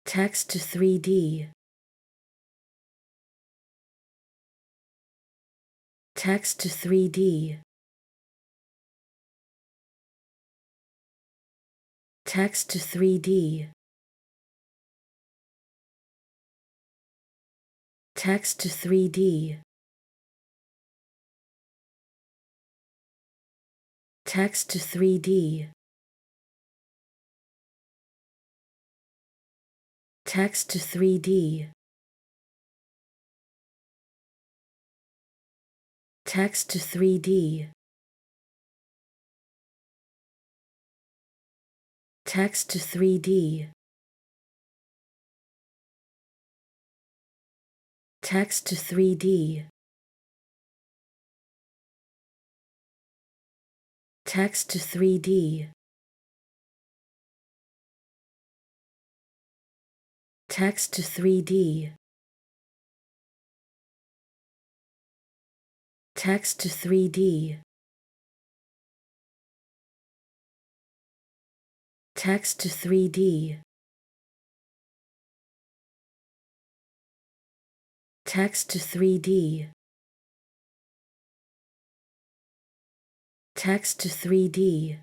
text to 3D, text to 3D, text to 3D, text to 3D, text to 3D, text to 3D, text to 3D, text to 3D, text to 3D, text to 3D, text to 3D, text to 3D, text to 3D, text to 3D, text to 3D,